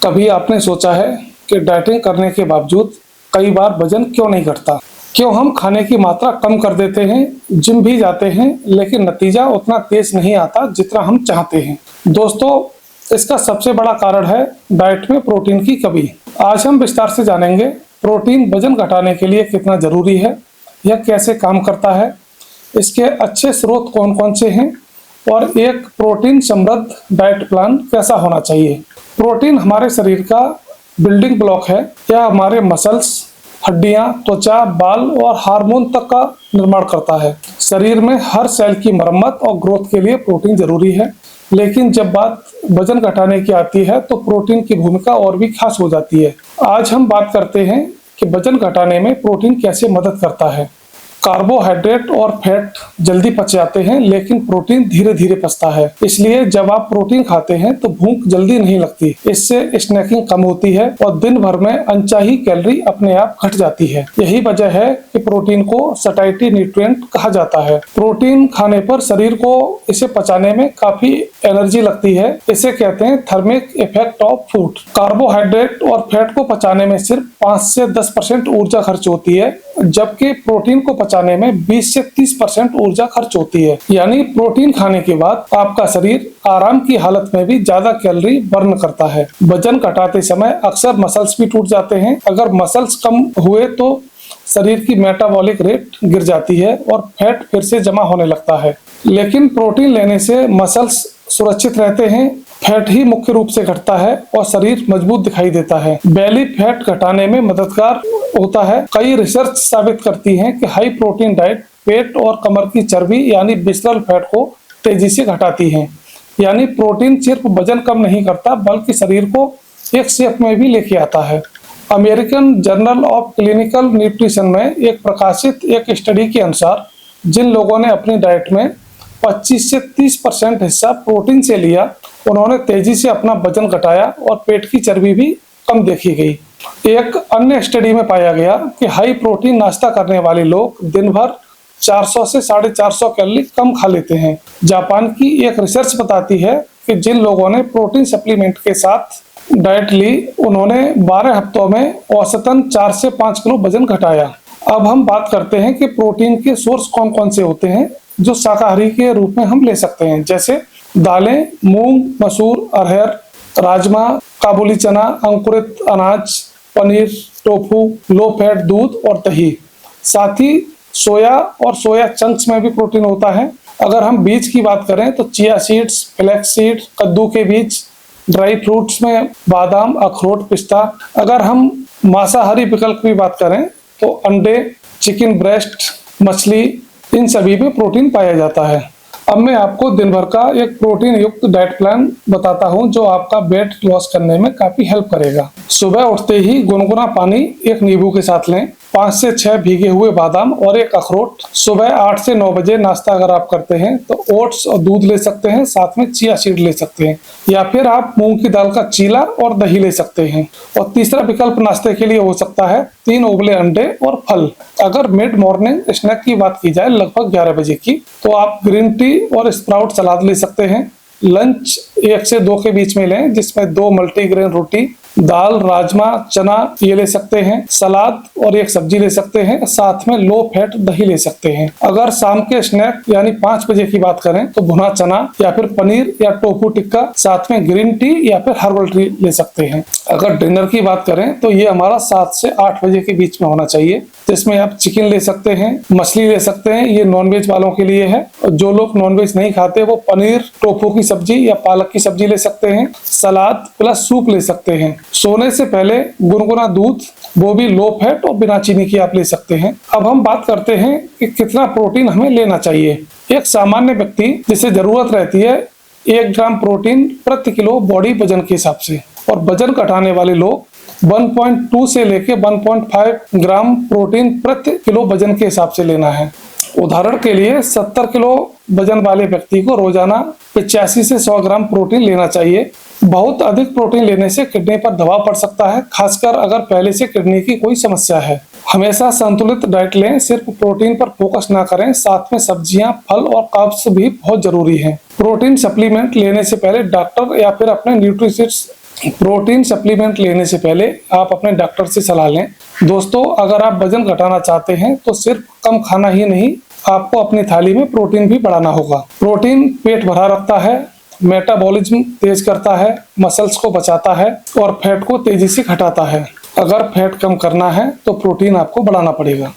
कभी आपने सोचा है कि डाइटिंग करने के बावजूद कई बार वजन क्यों नहीं घटता? क्यों हम खाने की मात्रा कम कर देते हैं, जिम भी जाते हैं, लेकिन नतीजा उतना तेज नहीं आता जितना हम चाहते हैं? दोस्तों, इसका सबसे बड़ा कारण है डाइट में प्रोटीन की कमी। आज हम विस्तार से जानेंगे प्रोटीन वजन घटाने के लिए कितना जरूरी है, यह कैसे काम करता है, इसके अच्छे स्रोत कौन कौन से हैं और एक प्रोटीन समृद्ध डाइट प्लान कैसा होना चाहिए। प्रोटीन हमारे शरीर का बिल्डिंग ब्लॉक है। यह हमारे मसल्स, हड्डियां, त्वचा, बाल और हार्मोन तक का निर्माण करता है। शरीर में हर सेल की मरम्मत और ग्रोथ के लिए प्रोटीन जरूरी है। लेकिन जब बात वजन घटाने की आती है तो प्रोटीन की भूमिका और भी खास हो जाती है। आज हम बात करते हैं कि वजन घटाने में प्रोटीन कैसे मदद करता है। कार्बोहाइड्रेट और फैट जल्दी पच जाते हैं, लेकिन प्रोटीन धीरे धीरे पचता है। इसलिए जब आप प्रोटीन खाते हैं तो भूख जल्दी नहीं लगती। इससे स्नैकिंग कम होती है और दिन भर में अनचाही कैलोरी अपने आप घट जाती है। यही वजह है कि प्रोटीन को सैटिस्फैक्टरी न्यूट्रिएंट कहा जाता है। प्रोटीन खाने पर शरीर को इसे पचाने में काफी एनर्जी लगती है। इसे कहते हैं thermic effect of food. Carbohydrate और फैट को पचाने में सिर्फ 5 से 10% ऊर्जा खर्च होती है, जबकि प्रोटीन को पचाने में 20 से 30% ऊर्जा खर्च होती है। यानी प्रोटीन खाने के बाद आपका शरीर आराम की हालत में भी ज्यादा कैलोरी बर्न करता है। वजन घटाते समय अक्सर मसल्स भी टूट जाते हैं। अगर मसल्स कम हुए तो शरीर की मेटाबॉलिक रेट गिर जाती है और फैट फिर से जमा होने लगता है। लेकिन प्रोटीन लेने से मसल्स सुरक्षित रहते हैं, फैट ही मुख्य रूप से घटता है और शरीर मजबूत दिखाई देता है। बेली फैट घटाने में मददगार होता है। कई रिसर्च साबित करती हैं कि हाई प्रोटीन डाइट पेट और कमर की चर्बी यानी विसरल फैट को तेजी से घटाती है। यानी प्रोटीन सिर्फ वजन कम नहीं करता, बल्कि शरीर को एक शेप में भी लेके आता है। American journal of clinical nutrition में एक प्रकाशित एक स्टडी के अनुसार जिन लोगों ने अपनी डाइट में 25 से 30% हिस्सा प्रोटीन से लिया, उन्होंने तेजी से अपना वजन घटाया और पेट की चर्बी भी कम देखी गई। एक अन्य स्टडी में पाया गया कि हाई प्रोटीन नाश्ता करने वाले लोग दिन भर 400 से 450 कैलोरी कम खा लेते हैं। जापान की एक रिसर्च बताती है कि जिन लोगों ने प्रोटीन सप्लीमेंट के साथ डाइट ली, उन्होंने 12 हफ्तों में औसतन 4 से 5 किलो वजन घटाया। अब हम बात करते हैं कि प्रोटीन के सोर्स कौन कौन से होते हैं जो शाकाहारी के रूप में हम ले सकते हैं, जैसे दालें, मूंग, मसूर, अरहर, राजमा, काबुली चना, अंकुरित अनाज, पनीर, टोफू, लो फैट दूध और दही। साथ ही सोया और सोया चंक्स में भी प्रोटीन होता है। अगर हम बीज की बात करें तो चिया सीड्स, फ्लैक्स सीड, कद्दू के बीज, ड्राई फ्रूट्स में बादाम, अखरोट, पिस्ता। अगर हम मांसाहारी विकल्प की बात करें तो अंडे, चिकन ब्रेस्ट, मछली, इन सभी में प्रोटीन पाया जाता है। अब मैं आपको दिन भर का एक प्रोटीन युक्त डाइट प्लान बताता हूं जो आपका वेट लॉस करने में काफी हेल्प करेगा। सुबह उठते ही गुनगुना पानी एक नींबू के साथ लें, 5 से 6 भीगे हुए बादाम और एक अखरोट। सुबह 8 से 9 बजे नाश्ता अगर आप करते हैं तो ओट्स और दूध ले सकते हैं, साथ में चिया सीड ले सकते हैं, या फिर आप मूंग की दाल का चीला और दही ले सकते हैं। और तीसरा विकल्प नाश्ते के लिए हो सकता है 3 उबले अंडे और फल। अगर मिड मॉर्निंग स्नैक की बात की जाए लगभग 11 बजे की, तो आप ग्रीन टी और स्प्राउट सलाद ले सकते हैं। लंच 1 से 2 के बीच में लें, जिसमें 2 मल्टीग्रेन रोटी, दाल, राजमा, चना ये ले सकते हैं, सलाद और एक सब्जी ले सकते हैं, साथ में लो फैट दही ले सकते हैं। अगर शाम के स्नैक यानी 5 बजे की बात करें तो भुना चना या फिर पनीर या टोफू टिक्का, साथ में ग्रीन टी या फिर हर्बल टी ले सकते हैं। अगर डिनर की बात करें तो ये हमारा 7 से 8 बजे के बीच में होना चाहिए, जिसमें आप चिकन ले सकते हैं, मछली ले सकते हैं, ये नॉनवेज वालों के लिए है। जो लोग नॉनवेज नहीं खाते वो पनीर, टोफू की सब्जी या पालक की सब्जी ले सकते हैं, सलाद प्लस सूप ले सकते हैं। सोने से पहले गुनगुना दूध, वो भी लो फैट और बिना चीनी की आप ले सकते हैं। अब हम बात करते हैं कि कितना प्रोटीन हमें लेना चाहिए। एक सामान्य व्यक्ति जिसे जरूरत रहती है 1 ग्राम प्रोटीन प्रति किलो बॉडी वजन के हिसाब से, और वजन घटाने वाले लोग 1.2 से लेके 1.5 ग्राम प्रोटीन प्रति किलो वजन के हिसाब से लेना है। उदाहरण के लिए 70 किलो वजन वाले व्यक्ति को रोजाना 85 से 100 ग्राम प्रोटीन लेना चाहिए। बहुत अधिक प्रोटीन लेने से किडनी पर दबाव पड़ सकता है, खासकर अगर पहले से किडनी की कोई समस्या है। हमेशा संतुलित डाइट लें, सिर्फ प्रोटीन पर फोकस ना करें, साथ में सब्जियां, फल और कार्ब्स भी बहुत जरूरी हैं। प्रोटीन सप्लीमेंट लेने से पहले डॉक्टर या फिर अपने न्यूट्रिशियनिस्ट प्रोटीन सप्लीमेंट लेने से पहले आप अपने डॉक्टर से सलाह लें। दोस्तों, अगर आप वजन घटाना चाहते हैं तो सिर्फ कम खाना ही नहीं, आपको अपनी थाली में प्रोटीन भी बढ़ाना होगा। प्रोटीन पेट भरा रखता है, मेटाबॉलिज्म तेज करता है, मसल्स को बचाता है और फैट को तेजी से घटाता है। अगर फैट कम करना है तो प्रोटीन आपको बढ़ाना पड़ेगा।